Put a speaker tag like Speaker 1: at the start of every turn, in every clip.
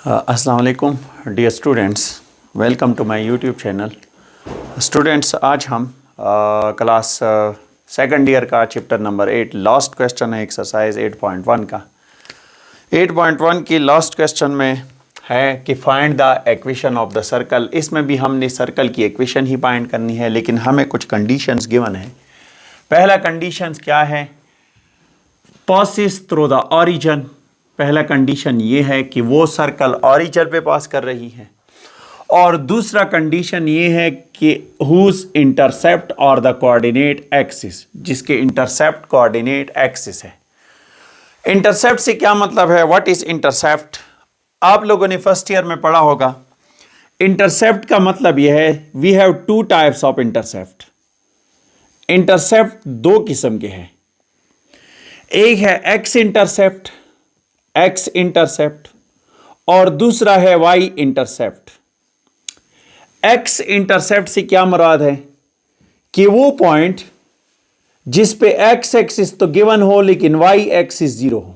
Speaker 1: अस्सलाम वालेकुम dear students, welcome to my YouTube channel. Students, आज हम क्लास सेकंड ईयर का चैप्टर नंबर 8 लास्ट क्वेश्चन है एक्सरसाइज 8.1 का। 8.1 की लास्ट क्वेश्चन में है कि find the equation of the circle. इसमें भी हमने सर्कल की इक्वेशन ही फाइंड करनी है, लेकिन हमें कुछ कंडीशंस गिवन है। पहला कंडीशंस क्या है? Passes through the origin. पहला कंडीशन ये है कि वो सर्कल ओरिजिन पे पास कर रही है, और दूसरा कंडीशन ये है कि हुज इंटरसेप्ट और द कोऑर्डिनेट एक्सिस, जिसके इंटरसेप्ट कोऑर्डिनेट एक्सिस है। इंटरसेप्ट से क्या मतलब है? What is intercept? आप लोगों ने फर्स्ट ईयर में पढ़ा होगा। इंटरसेप्ट का मतलब यह है, we have two types of intercept. Intercept दो किस्म के हैं। एक है एक्स इंटरसेप्ट और दूसरा है वाई इंटरसेप्ट। एक्स इंटरसेप्ट से क्या मुराद है कि वो पॉइंट जिस पे एक्स एक्सिस तो गिवन हो लेकिन वाई एक्सिस 0 हो।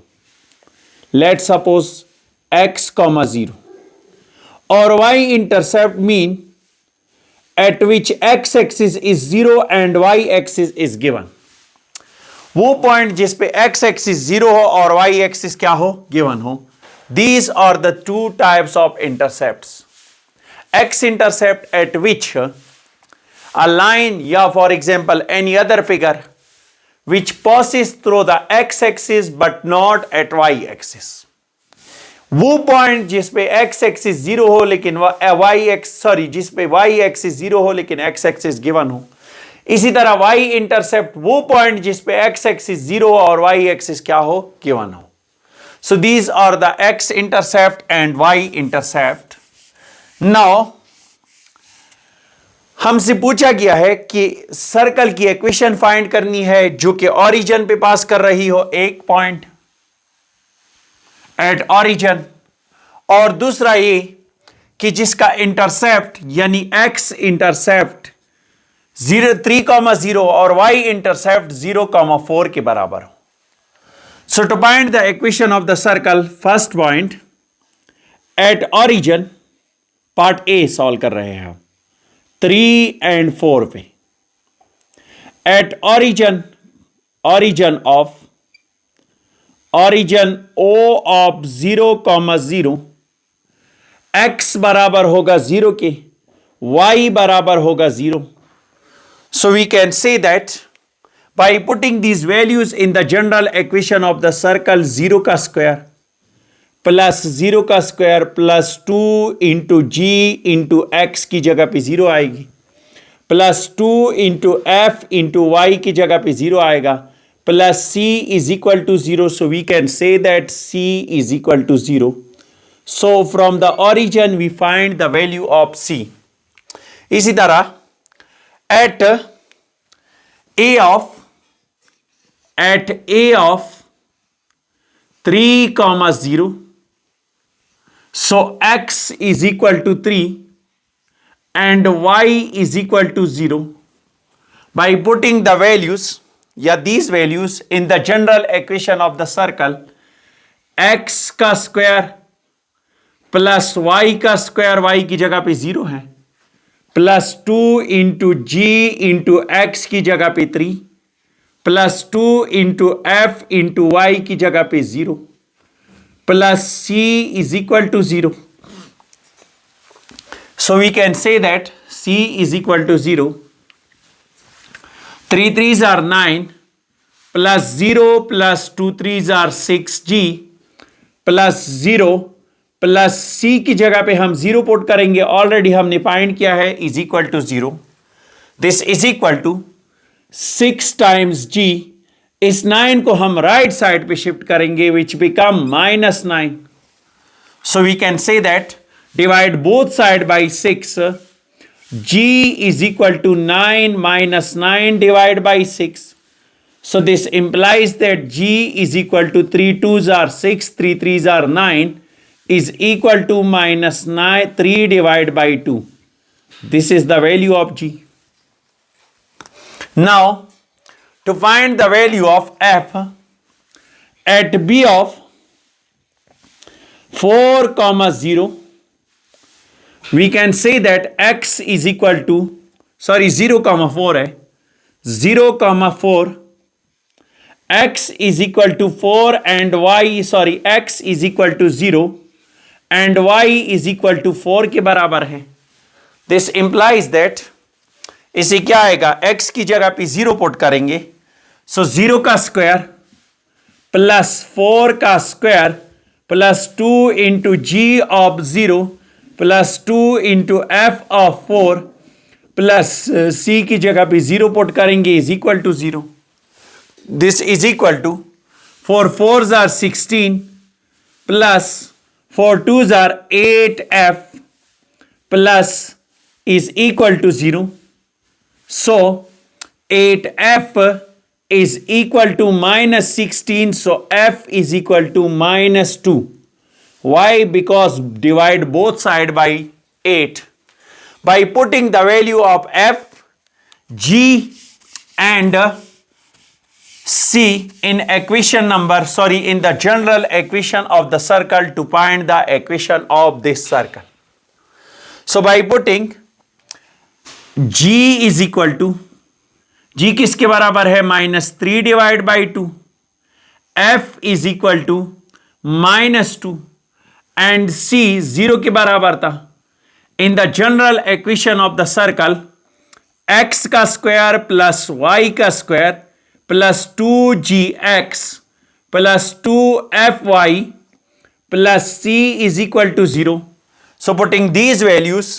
Speaker 1: लेट सपोज एक्स कॉमा 0, और y intercept mean at which x axis is 0 and y axis is given. वो पॉइंट जिस पे एक्स एक्सिस 0 हो और वाई एक्सिस क्या हो? गिवन हो। These are the two types of intercepts. X intercept at which a line या for example any other figure which passes through the x axis but not at y axis. वो point जिस पे x axis 0 हो लेकिन जिस पे Y axis 0 हो लेकिन एक्स एक्सिस गिवन हो। इसी तरह वाई इंटरसेप्ट वो पॉइंट जिस पे एक्स एक्सिस 0 और वाई एक्सिस क्या हो? गिवन हो। So these are the x intercept and y intercept. Now हमसे पूछा गया है कि सर्कल की इक्वेशन फाइंड करनी है जो कि ओरिजिन पे पास कर रही हो, एक पॉइंट एट ओरिजिन, और दूसरा ये कि जिसका इंटरसेप्ट यानी एक्स इंटरसेप्ट 3,0 और y इंटरसेप्ट 0,4 के बराबर हो। So to find the equation of the circle, first point at origin, part A solve कर रहे हैं हम 3 and 4 पे। At origin O of 0,0 x बराबर होगा 0 के, y बराबर होगा 0। So we can say that by putting these values in the general equation of the circle, 0 का स्क्वायर प्लस 0 का square plus 2 into g into x की जगह पे 0 आएगी, plus 2 into f into y की जगह पे 0 आएगा, plus c is equal to 0। So we can say that c is equal to 0। So from the origin we find the value of c। इसी तरह at a of 3,0, so x is equal to 3 and y is equal to 0. By putting the values these values in the general equation of the circle, x का square plus y का square, y की जगह पे 0 है, plus 2 into g into x की जगह पे 3, plus 2 into f into y की जगह पे 0, plus c is equal to 0। So we can say that c is equal to 0। 3 3s are 9 plus 0 plus 2 3s are 6g plus 0 plus c की जगह पे हम 0 पुट करेंगे, ऑलरेडी हमने find किया है, is equal to 0। This is equal to 6 times g। इस 9 को हम राइट साइड पे शिफ्ट करेंगे which become -9। So we can say that divide both side by 6, g is equal to 9 minus 9 divide by 6। So this implies that g is equal to 3 2s are 6 3 3s are 9 is equal to -9 3 divided by 2. This is the value of g. Now to find the value of f at b of 4 comma 0, we can say that x is equal to, sorry 0 comma 4 है, 0 comma 4, x is equal to 4 and y, sorry x is equal to 0 and y is equal to 4 के बराबर है. This implies that इसे क्या आएगा, x की जगह पे 0 पुट करेंगे, सो 0 का स्क्वायर प्लस 4 का square plus 2 into g of 0 plus 2 into f of 4 plus c की जगह पे 0 पुट करेंगे is equal to 0. This is equal to 4 4s are 16 plus 4 2s are 8f plus is equal to 0. So 8f is equal to minus 16. So f is equal to minus 2. Why? Because divide both sides by 8. By putting the value of f, g and c in equation number, sorry, in the general equation of the circle to find the equation of this circle. So by putting g is equal to, g किसके बराबर है, -3 divide by 2, f is equal to -2 and c 0 के बराबर था. In the general equation of the circle x का square plus y का square plus 2gx plus 2fy plus c is equal to 0. So putting these values,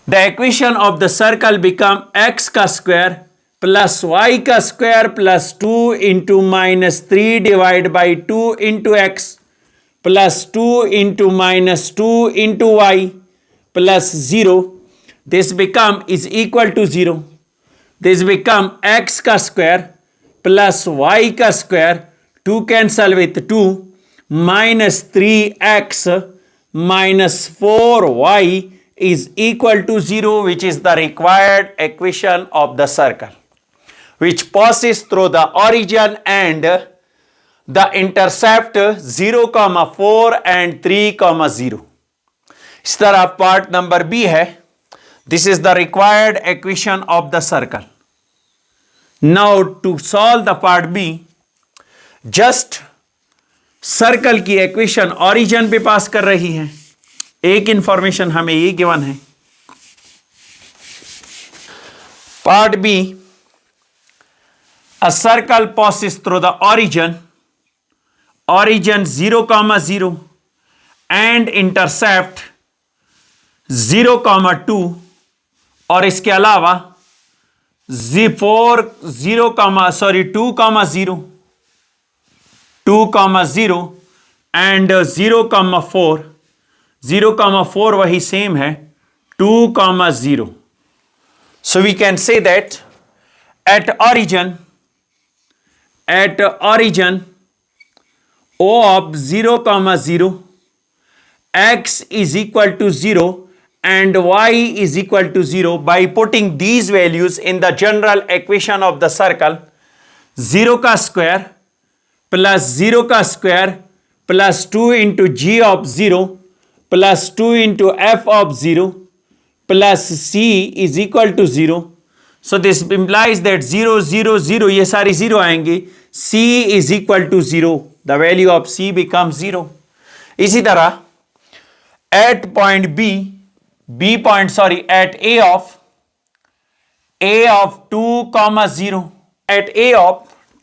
Speaker 1: the equation of the circle become x का square plus y का square plus 2 into -3 divide by 2 into x plus 2 into -2 into y plus 0. This become is equal to 0. This become x का square plus y का square, 2 cancel with 2, minus 3x minus 4y is equal to 0, which is the required equation of the circle, which passes through the origin and the intercept 0, 4 and 3, 0. इस तरह part number B है. This is the required equation of the circle. Now to solve the part B, just circle की equation origin पे pass कर रही है. एक information हमें ये गिवन है. Part B, a circle passes through the origin 0, 0 and intercept 0, 2 और इसके अलावा 2, 0 एंड 0, 4. 0, 4 वही सेम है 2, 0. So we can say that at origin O of 0, 0, x is equal to 0 and y is equal to 0. By putting these values in the general equation of the circle, 0 का square plus 0 का square plus 2 into g of 0 plus 2 into f of 0 plus c is equal to 0. So this implies that 0, 0, 0 ये सारी 0 आएंगे. c is equal to 0. The value of c becomes 0. इसी तरह at point at a of 2, 0, at a of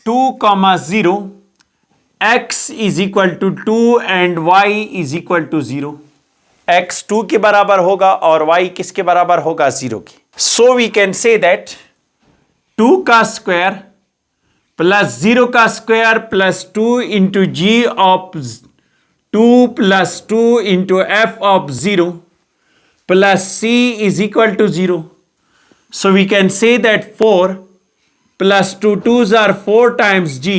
Speaker 1: 2, 0, x is equal to 2 and y is equal to 0. x 2 के बराबर होगा और y किसके बराबर होगा, 0 की. So we can say that 2 का स्क्वायर प्लस 0 का square plus 2 into g of 2 plus 2 into f of 0 plus c is equal to 0. So we can say that 4 plus 2 2s are 4 times g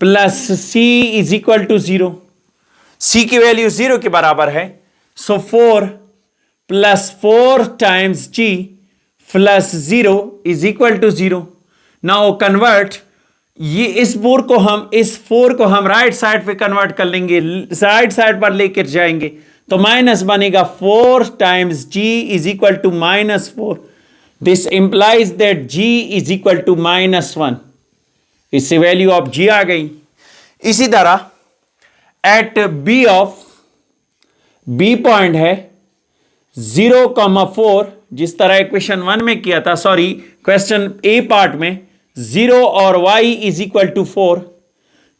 Speaker 1: plus c is equal to 0. c की value 0 के बराबर है. So 4 plus 4 times g plus 0 is equal to 0. Now convert ये इस 4 को हम right side पे convert कर लेंगे, राइट साइड पर लेकर जाएंगे तो माइनस बनेगा 4 times g is equal to -4. This implies that g is equal to -1. इससे वैल्यू ऑफ g आ गई. इसी तरह एट बी पॉइंट है 0,4, जिस तरह इक्वेशन 1 में किया था, सॉरी क्वेश्चन ए पार्ट में 0 और y is equal to 4.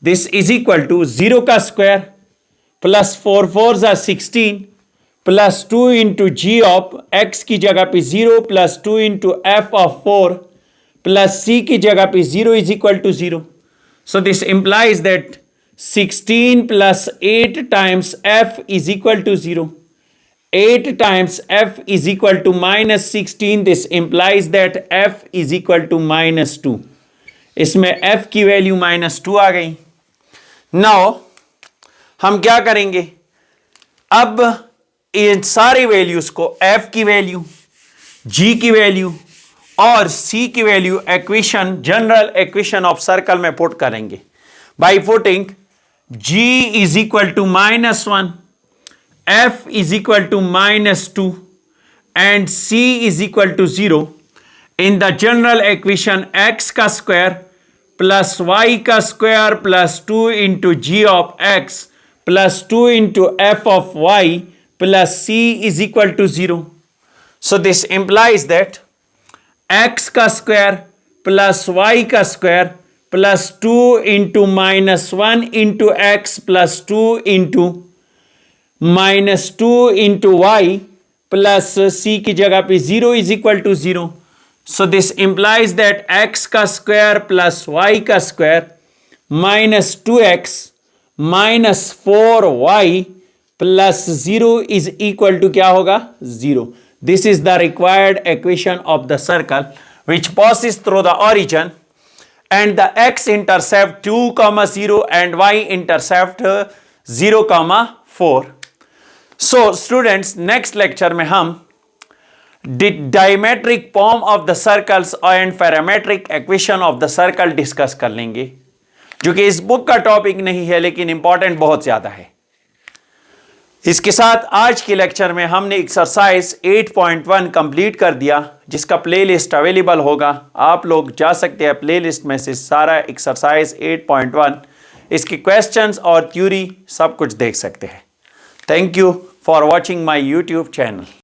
Speaker 1: This is equal to 0 का square plus 4 4 16 plus 2 into g of x की जगह पे 0 plus 2 into f of 4 plus c की जगह पे 0 is equal to 0. So this implies that 16 plus 8 times f is equal to 0. 8 times f is equal to -16. This implies that f is equal to -2. इसमें f की value -2 आ गई. Now हम क्या करेंगे, अब इन सारी वैल्यूज को f की वैल्यू, g की वैल्यू और c की value equation, general equation of circle में पुट करेंगे by putting g is equal to -1, f is equal to -2 and c is equal to 0 in the general equation x का square plus y का square plus 2 into g of x plus 2 into f of y plus c is equal to 0. So this implies that x का square plus y का square plus 2 into -1 into x plus 2 into -2 into y plus c की जगह पे 0 is equal to 0. So this implies that x का square plus y का square -2x -4y plus 0 is equal to क्या होगा, 0. This is the required equation of the circle which passes through the origin and the x intercept 2,0 and y intercept 0,4. So students, next lecture में हम diametric form of the circles and parametric equation of the circle discuss कर लेंगे, जो कि इस book का topic नहीं है लेकिन इंपॉर्टेंट बहुत ज्यादा है. इसके साथ आज के लेक्चर में हमने एक्सरसाइज 8.1 कंप्लीट कर दिया, जिसका प्लेलिस्ट अवेलेबल होगा. आप लोग जा सकते हैं प्लेलिस्ट में से सारा एक्सरसाइज 8.1, इसके क्वेश्चंस और थ्योरी सब कुछ देख सकते हैं. Thank you for watching my YouTube channel.